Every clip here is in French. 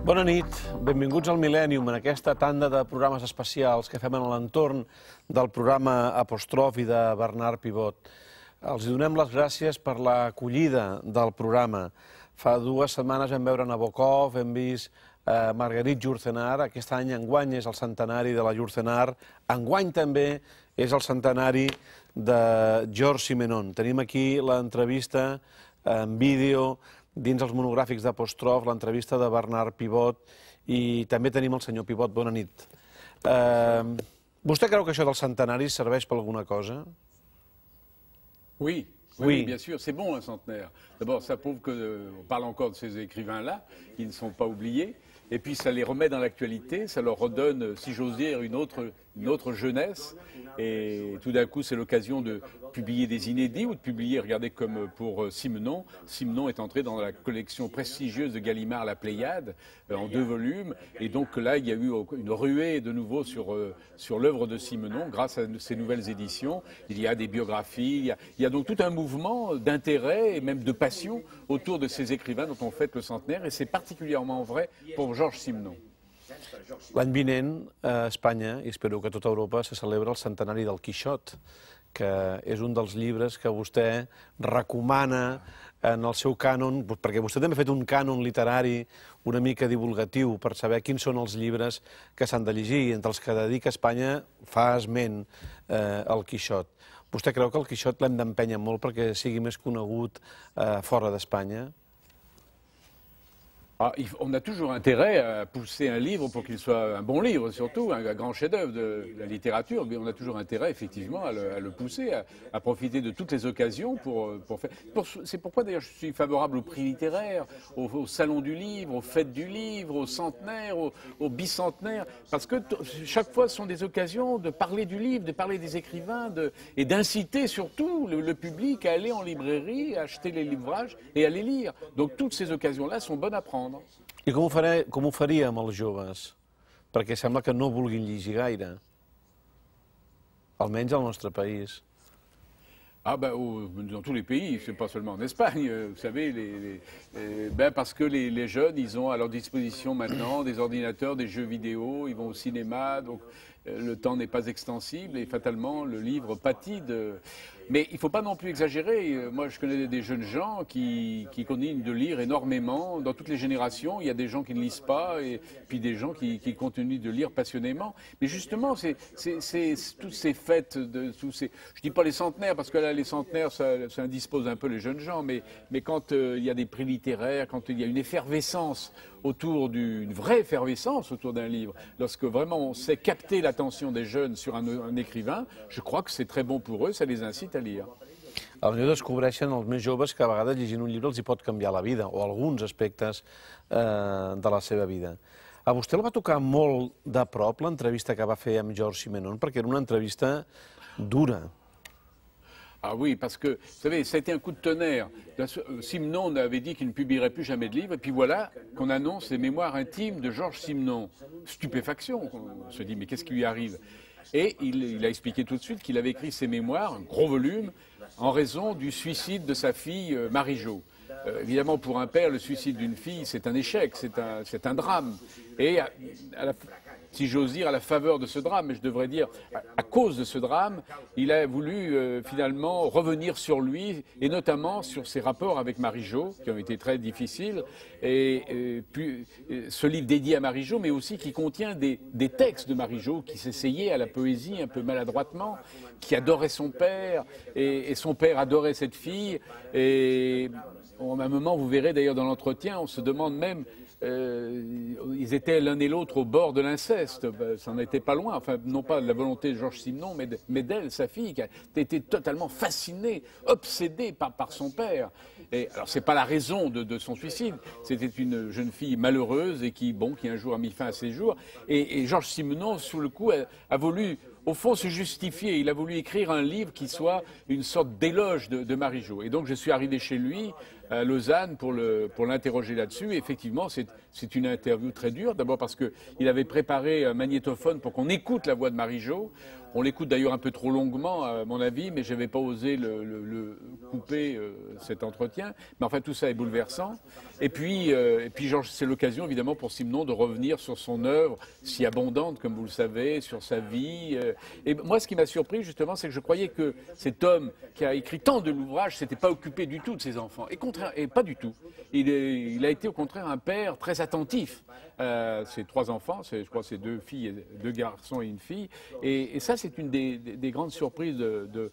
Bona nit, benvinguts al Millennium, en aquesta tanda de programes especials que fem en l'entorn del programa Apostrofi de Bernard Pivot. Els donem les gràcies per l'acollida del programa. Fa 2 setmanes vam veure Nabokov, hem vist Marguerite Yourcenar, aquest any enguany és el centenari de la Yourcenar, enguany també és el centenari de Georges Simenon. Tenim aquí l'entrevista en vídeo dins els monogràfics d'Apostrof, l'entrevista de Bernard Pivot, i també tenim el senyor Pivot. Bona nit. Vostè creu que això del centenari serveix per alguna cosa? Oui, oui, bien sûr, c'est bon un centenaire. D'abord, ça prouve qu'on parle encore de ces écrivains-là, qui ne sont pas oubliés, et puis ça les remet dans l'actualité, ça leur redonne, si j'ose dire, une autre jeunesse, et tout d'un coup c'est l'occasion de publier des inédits ou de publier, regardez comme pour Simenon. Simenon est entré dans la collection prestigieuse de Gallimard, la Pléiade, en 2 volumes, et donc là il y a eu une ruée de nouveau sur l'œuvre de Simenon grâce à ces nouvelles éditions. Il y a des biographies, il y a donc tout un mouvement d'intérêt et même de passion autour de ces écrivains dont on fête le centenaire, et c'est particulièrement vrai pour Georges Simenon. L'any vinent a Espanya, i espero que a tota Europa, se celebra el centenari del Quixot, que és un dels llibres que vostè recomana en el seu cànon, perquè vostè també ha fet un cànon literari una mica divulgatiu per saber quins són els llibres que s'han de llegir, entre els que dedica Espanya fa esment el Quixot. Vostè creu que el Quixot l'hem d'empènyer molt perquè sigui més conegut fora d'Espanya? On a toujours intérêt à pousser un livre pour qu'il soit un bon livre, surtout un grand chef-d'œuvre de la littérature, mais on a toujours intérêt effectivement à le pousser, à profiter de toutes les occasions pour faire. C'est pourquoi d'ailleurs je suis favorable au prix littéraire, au salon du livre, aux fêtes du livre, au centenaire, au bicentenaire, parce que chaque fois ce sont des occasions de parler du livre, de parler des écrivains et d'inciter surtout le public à aller en librairie, à acheter les livrages et à les lire. Donc toutes ces occasions-là sont bonnes à prendre. I com ho faria amb els joves? Perquè sembla que no vulguin llegir gaire, almenys al nostre país. Dans tous les pays, c'est pas seulement en Espagne, vous savez, parce que les jeunes, ils ont à leur disposition maintenant des ordinateurs, des jeux vidéo, ils vont au cinéma, donc le temps n'est pas extensible et fatalement le livre pâtit de... Mais il ne faut pas non plus exagérer. Moi, je connais des jeunes gens qui continuent de lire énormément. Dans toutes les générations, il y a des gens qui ne lisent pas et puis des gens qui continuent de lire passionnément. Mais justement, c'est toutes ces fêtes, je ne dis pas les centenaires, parce que là, les centenaires, ça indispose un peu les jeunes gens, mais quand il y a des prix littéraires, quand il y a une effervescence une vraie effervescence autour d'un livre, lorsque vraiment on sait capter l'attention des jeunes sur un écrivain, je crois que c'est très bon pour eux, ça les incite à lire. Potser descobreixen els més joves que a vegades llegint un llibre els hi pot canviar la vida, o alguns aspectes de la seva vida. A vostè el va tocar molt de prop l'entrevista que va fer amb Georges Simenon, perquè era una entrevista dura. Ah oui, parce que, vous savez, ça a été un coup de tonnerre. Simenon avait dit qu'il ne publierait plus jamais de livres, et puis voilà qu'on annonce les mémoires intimes de Georges Simenon. Stupéfaction, on se dit, mais qu'est-ce qui lui arrive? Et il a expliqué tout de suite qu'il avait écrit ses mémoires, un gros volume, en raison du suicide de sa fille Marie-Jo. Évidemment, pour un père, le suicide d'une fille, c'est un échec, c'est un drame. Et si j'ose dire, à la faveur de ce drame, mais je devrais dire à cause de ce drame, il a voulu finalement revenir sur lui, et notamment sur ses rapports avec Marie-Jo, qui ont été très difficiles, et puis ce livre dédié à Marie-Jo, mais aussi qui contient des textes de Marie-Jo, qui s'essayait à la poésie un peu maladroitement, qui adorait son père, et son père adorait cette fille, et à un moment, vous verrez d'ailleurs dans l'entretien, on se demande même... ils étaient l'un et l'autre au bord de l'inceste, ça n'en était pas loin, enfin non pas de la volonté de Georges Simenon, mais d'elle, sa fille, qui a été totalement fascinée, obsédée par son père. Et, alors c'est pas la raison de son suicide, c'était une jeune fille malheureuse et qui un jour a mis fin à ses jours, et Georges Simenon, sous le coup, a voulu au fond se justifier. Il a voulu écrire un livre qui soit une sorte d'éloge de Marie-Jo. Et donc je suis arrivé chez lui à Lausanne pour l'interroger là-dessus. Effectivement, c'est une interview très dure. D'abord parce qu'il avait préparé un magnétophone pour qu'on écoute la voix de Marie-Jo. On l'écoute d'ailleurs un peu trop longuement, à mon avis, mais je n'avais pas osé le couper, cet entretien. Mais enfin, tout ça est bouleversant. Et puis c'est l'occasion, évidemment, pour Simenon de revenir sur son œuvre, si abondante, comme vous le savez, sur sa vie. Et moi, ce qui m'a surpris, justement, c'est que je croyais que cet homme qui a écrit tant de l'ouvrage ne s'était pas occupé du tout de ses enfants. Et pas du tout. Il a été, au contraire, un père très attentif. Ses 3 enfants, je crois que c'est 2 filles, 2 garçons et une fille. Et ça, c'est une des grandes surprises de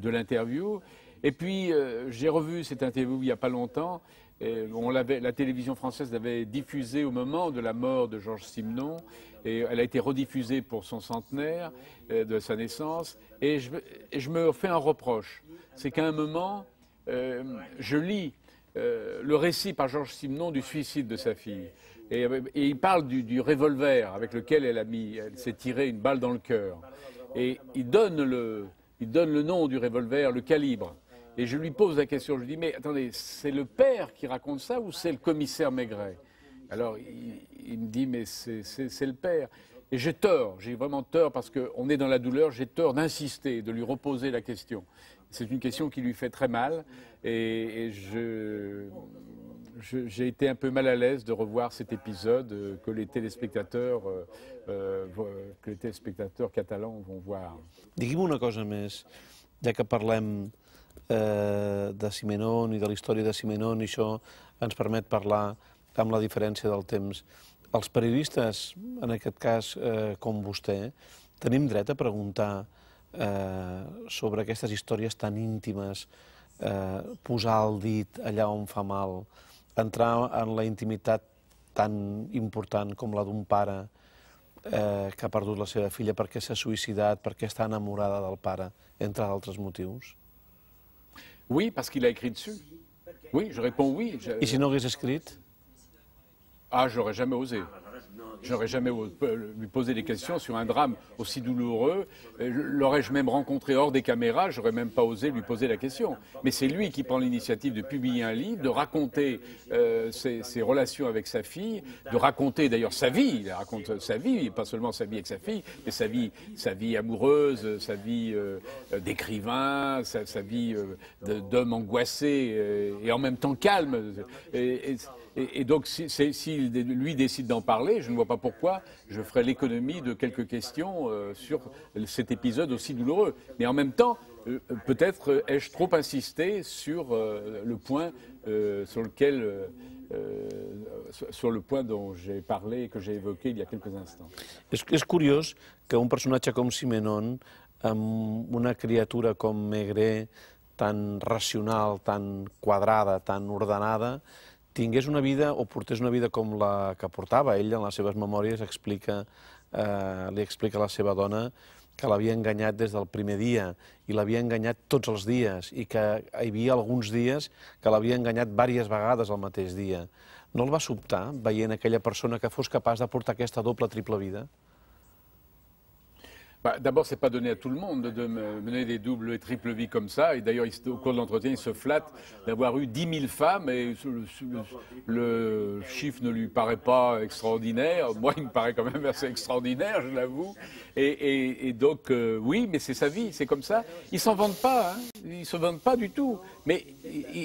l'interview. Et puis, j'ai revu cette interview il n'y a pas longtemps. La télévision française l'avait diffusée au moment de la mort de Georges Simenon. Et elle a été rediffusée pour son centenaire de sa naissance. Et je me fais un reproche. C'est qu'à un moment, je lis le récit par Georges Simenon du suicide de sa fille. Et il parle du revolver avec lequel elle s'est tirée une balle dans le cœur. Et il donne le nom du revolver, le calibre. Et je lui pose la question, je lui dis, mais attendez, c'est le père qui raconte ça ou c'est le commissaire Maigret? Alors il me dit, mais c'est le père. Et j'ai tort, j'ai vraiment tort parce qu'on est dans la douleur, j'ai tort d'insister, de lui reposer la question. C'est une question qui lui fait très mal et j'ai été un peu mal à l'aise de revoir cet épisode que les téléspectateurs catalans vont voir. Digui'm una cosa més, ja que parlem de Simenon i de la història de Simenon, i això ens permet parlar amb la diferència del temps. Els periodistes, en aquest cas com vostè, tenim dret a preguntar sobre aquestes històries tan íntimes, posar el dit allà on fa mal, entrar en la intimitat tan important com la d'un pare que ha perdut la seva filla perquè s'ha suïcidat, perquè està enamorada del pare, entre d'altres motius? Oui, parce qu'il a écrit dessus. Oui, je réponds oui. I si no hagués escrit? Ah, j'aurais jamais osé. J'aurais jamais lui posé des questions sur un drame aussi douloureux. L'aurais-je même rencontré hors des caméras, j'aurais même pas osé lui poser la question. Mais c'est lui qui prend l'initiative de publier un livre, de raconter ses relations avec sa fille, de raconter d'ailleurs sa vie. Il raconte sa vie, pas seulement sa vie avec sa fille, mais sa vie amoureuse, sa vie d'écrivain, sa vie d'homme angoissé et en même temps calme. Et donc, si lui décide d'en parler, je ne vois pas pourquoi je ferai l'économie de quelques questions sur cet épisode aussi douloureux. Mais en même temps, peut-être ai-je trop insisté sur le point sur le point dont j'ai parlé et que j'ai évoqué il y a quelques instants. És curiós que un personatge com Simenon, amb una criatura com Maigret, tan racional, tan quadrada, tan ordenada, tingués una vida o portés una vida com la que portava. Ell, en les seves memòries, li explica a la seva dona que l'havia enganyat des del primer dia i l'havia enganyat tots els dies i que hi havia alguns dies que l'havia enganyat diverses vegades el mateix dia. No el va sobtar veient aquella persona que fos capaç de portar aquesta doble, triple vida? D'abord, ce n'est pas donné à tout le monde de mener des doubles et triples vies comme ça. Et d'ailleurs, au cours de l'entretien, il se flatte d'avoir eu 10 000 femmes. Et le chiffre ne lui paraît pas extraordinaire. Moi, il me paraît quand même assez extraordinaire, je l'avoue. Et donc, oui, mais c'est sa vie, c'est comme ça. Il ne s'en vante pas, hein. Il ne se vante pas du tout. Mais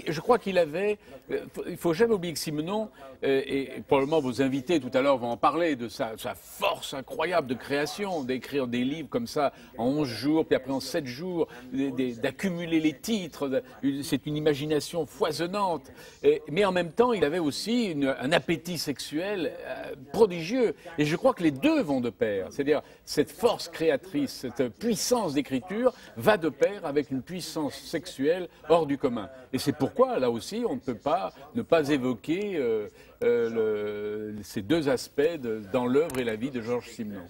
je crois qu'il avait... Il ne faut jamais oublier que Simenon, et probablement vos invités tout à l'heure vont en parler, de sa force incroyable de création, d'écrire des livres comme ça en 11 jours, puis après en 7 jours, d'accumuler les titres. C'est une imagination foisonnante. Mais en même temps, il avait aussi un appétit sexuel prodigieux. Et je crois que les deux vont de pair. C'est-à-dire, cette force créatrice, cette puissance d'écriture va de pair avec une puissance sexuelle hors du commun. Et c'est pourquoi, là aussi, on ne peut pas ne pas évoquer ces deux aspects dans l'œuvre et la vie de Georges Simenon.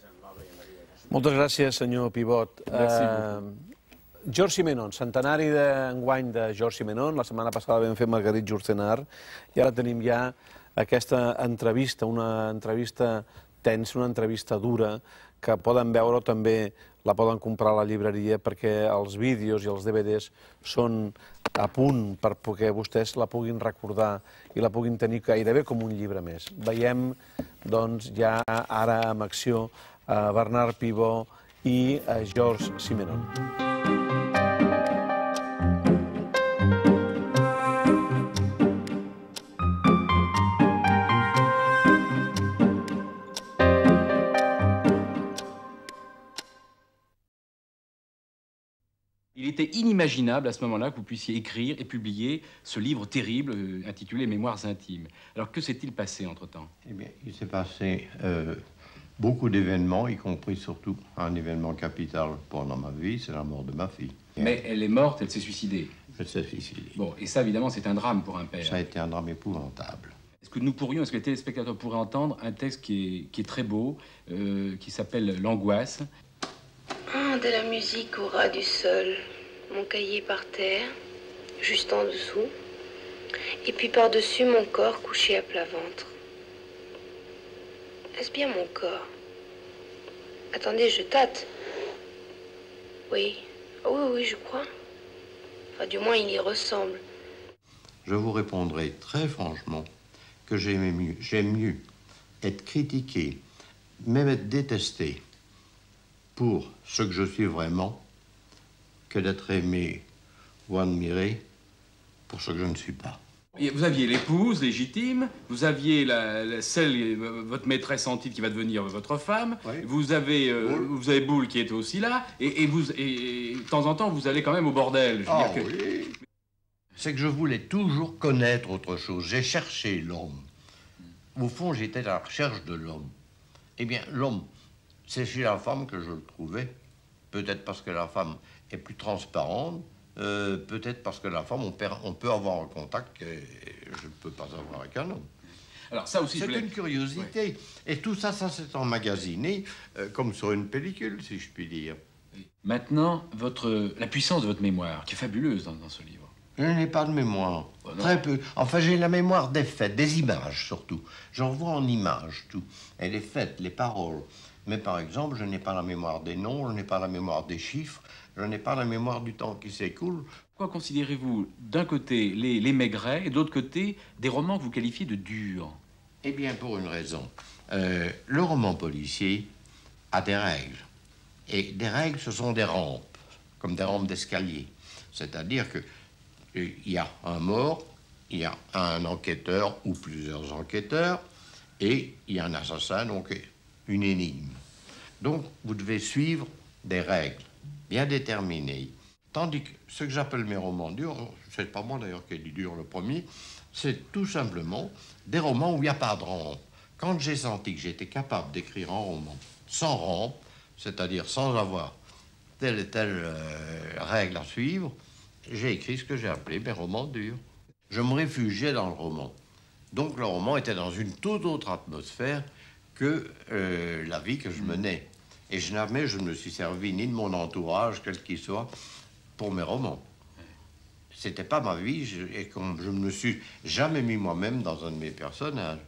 Moltes gràcies, senyor Pivot. Georges Simenon, centenari d'enguany de Georges Simenon. La setmana passada vam fer Marguerite Yourcenar i ara tenim ja aquesta entrevista, una entrevista tensa, una entrevista dura, que poden veure o també la poden comprar a la llibreria perquè els vídeos i els DVDs són a punt perquè vostès la puguin recordar i la puguin tenir gairebé com un llibre més. Veiem, doncs, ja ara en acció a Bernard Pivot i a Georges Simenon. Il était inimaginable à ce moment-là que vous puissiez écrire et publier ce livre terrible intitulé Mémoires intimes. Alors que s'est-il passé entre-temps? Eh bien, il s'est passé beaucoup d'événements, y compris surtout un événement capital pendant ma vie, c'est la mort de ma fille. Mais elle est morte, elle s'est suicidée. Elle s'est suicidée. Bon, et ça, évidemment, c'est un drame pour un père. Ça a été un drame épouvantable. Est-ce que les téléspectateurs pourraient entendre un texte qui est très beau, qui s'appelle L'Angoisse? Ah, de la musique au ras du sol. Mon cahier par terre, juste en dessous. Et puis par-dessus, mon corps couché à plat ventre. Est-ce bien mon corps? Attendez, je tâte. Oui. Oui, je crois. Enfin, du moins, il y ressemble. Je vous répondrai très franchement que j'aime mieux être critiqué, même être détesté pour ce que je suis vraiment, que d'être aimé ou admiré pour ce que je ne suis pas. Et vous aviez l'épouse légitime, vous aviez votre maîtresse en titre qui va devenir votre femme, oui. Vous avez Boule qui était aussi là, et de temps en temps, vous allez quand même au bordel. Oui. C'est que je voulais toujours connaître autre chose. J'ai cherché l'homme. Au fond, j'étais à la recherche de l'homme. Eh bien, l'homme, c'est chez la femme que je le trouvais. Peut-être parce que la femme est plus transparente, peut-être parce que la femme, on peut avoir un contact que je ne peux pas avoir avec un homme. Alors ça aussi, c'est une curiosité. Ouais. Et tout ça, ça s'est emmagasiné comme sur une pellicule, si je puis dire. Maintenant, la puissance de votre mémoire, qui est fabuleuse dans ce livre. Je n'ai pas de mémoire, très peu. Enfin, j'ai la mémoire des faits, des images surtout. J'en vois en images tout. Et les faits, les paroles. Mais par exemple, je n'ai pas la mémoire des noms, je n'ai pas la mémoire des chiffres, je n'ai pas la mémoire du temps qui s'écoule. Pourquoi considérez-vous d'un côté les Maigret et de l'autre côté des romans que vous qualifiez de durs? Eh bien, pour une raison. Le roman policier a des règles. Et des règles, ce sont des rampes, comme des rampes d'escalier. C'est-à-dire que il y a un mort, il y a un enquêteur ou plusieurs enquêteurs, et il y a un assassin, donc une énigme. Donc, vous devez suivre des règles bien déterminées. Tandis que ce que j'appelle mes romans durs, c'est pas moi d'ailleurs qui ai dit dur le premier, c'est tout simplement des romans où il n'y a pas de rampe. Quand j'ai senti que j'étais capable d'écrire un roman sans rampe, c'est-à-dire sans avoir telle et telle règle à suivre, j'ai écrit ce que j'ai appelé mes romans durs. Je me réfugiais dans le roman. Donc le roman était dans une toute autre atmosphère que la vie que je menais. Et jamais je ne me suis servi ni de mon entourage, quel qu'il soit, pour mes romans. C'était pas ma vie, et comme je ne me suis jamais mis moi-même dans un de mes personnages.